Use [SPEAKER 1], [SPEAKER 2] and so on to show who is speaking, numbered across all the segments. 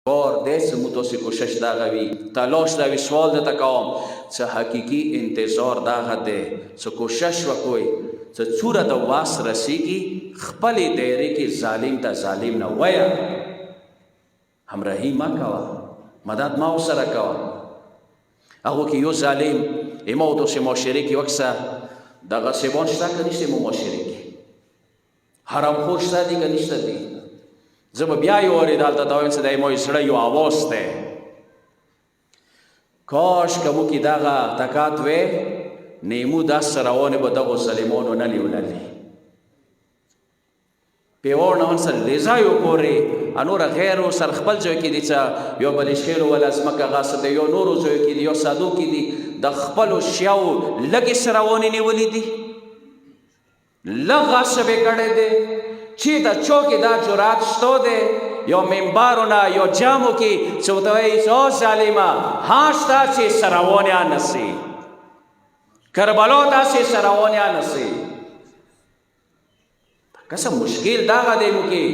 [SPEAKER 1] اور داسې مو تاسې کوشش دغه وي تلاش دا وي سوال درته کوم څه حقیقي انتظار دغه دی څه کوشش وکوئ څه څوره د واس رسیږي خپلې دایرې کې ظالم ته ظالم نه وایه همراهي مه کوه مدد ما ورسره کوه هغو کې یو ظالم ما و تاسې معاشرې کې وکسه دغه سیبان شته که نشته مو معاشرې کې حرامخور شته دي که نشته دي زه به بیا یې اورېد هلته ته وایم چې دی ما زړه یو آواز دی کاش که موږ کې دغه تکات وی نیمو داسې روانې به دغو ظالمانو نه نیوللې پیوړ نه سره لیزا یو پورې نوره غیرو سر خپل ځای کې دي څه یو بلشخیلو ولا ځمکه غاصب دی یو نورو ځایو کې دي یو سادو کې دي د خپلو شیاو لږې سه روانې نیولې دي لږ غاصب یې کړی دی چې د چوکې دا جرات شته دی یو منبرونه یو جامو کې چې ورته وایي چې او ظالمه ها شته چې سه روانې نسي کربلا داسې سه روانې نسي قسم مشکل دغه دی مو کې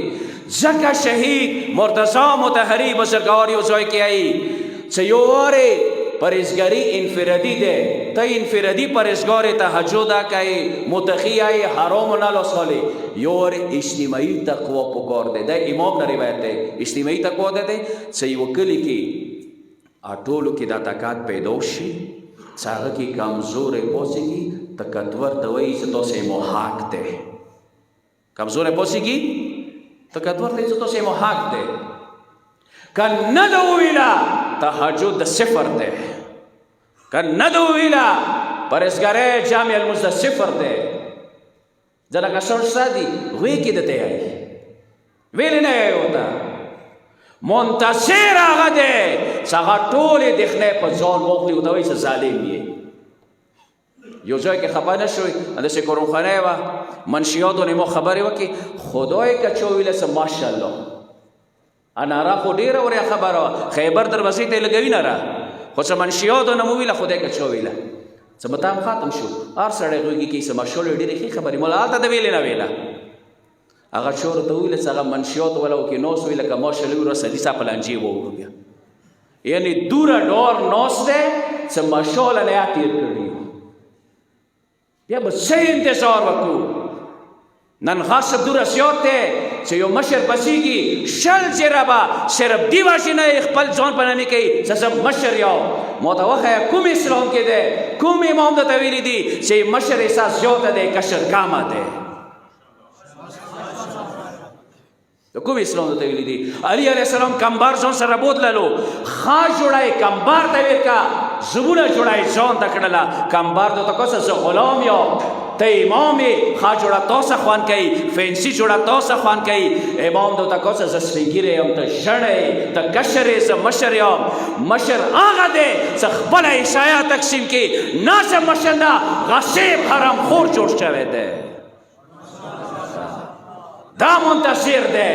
[SPEAKER 1] ځکه شهید مرتضی مطهري بزرګوار یو ځای کې آیي چې یو وارې پرهیزګاري انفرادي دی ته انفرادي پرهیزګار تهجد کوي متقي یې حرام نه لوسالي یو وارې اجتماعي تقوا پکار دی دا امام نه روایت دی اجتماعي تقوا دی چې یو کلي کې ټولو کې دا طاقت پیدا شي چې هغه کې کمزورې پوسېږي طاقتور ته وایي چې تاسې مو حق دی کمزورې پوسېږي طاقتور ته چې تاسې مو حق دی که نه ده وویله تهجد د صفر دی که نه ده وویله پرهیزګارۍ جامع الملموس د صفر دی ځکه لکه شړ شته دي هغوی کې درته یایي ویلې نه یایي ورته منتصر هغه دی چې هغه ټولې دښنې په ځان واخلي ورته وایي چې ظالم یې یو ځای کې خبر نه شوی همداسې قرآنخوانۍ وه منشیاتو نه مو خبرې وکړي خدای که چا ویله څه ماشاءالله ناره خو ډېره وریا خبره وه خیبر دروازې ته یې لګوي ناره خو څه منشیاتو نه مو ویله خدای که چا ویله څه به تام ختم شو هر سړی غوږي کې څه ماشاءالله ډېرې ښې خبرې مولا هلته د ویلې نه ویله هغه چا ورته وویله چې هغه منشیاتو والا وکې ناست وي لکه ماشاءالله وي راسه دي سا پلانجې ووړو بیا یعنې دوره ډور ناست دی چې ماشاءالله نه یا تېر کړي بیا به څه انتظار وکړو نن غصب دوره زیات دی چې یو مشر بسیږي شل جربه صرف دی واشي نه خپل ځان په نامې کوي چې زه مشر یم ما ته وښیه کوم اسلام کې دی کوم امام درته ویلي دي چې مشر احساس زیاته دی کشر کمه دی کوم اسلام درته ویلي دي علي علیه السلام کمبار ځان سره بوتللو ښه جوړی کمبار ته ویل کا زبونه جوړی ځان ته کړله کمبار ته کوڅه زه غلام یم ته امام یې ښه جوړه تا څه خوند کوي فینسي جوړه تا څه خوند کوي امام ته ورته کوڅه زه سپین ږیری یم ته ژړی ته کشر یې زه مشر یم مشر هغه دی چې خپله عیسایه تقسیم کړي نه چې مشر نه غصیب حرامخور جوړ شوی دی دا منتصر دی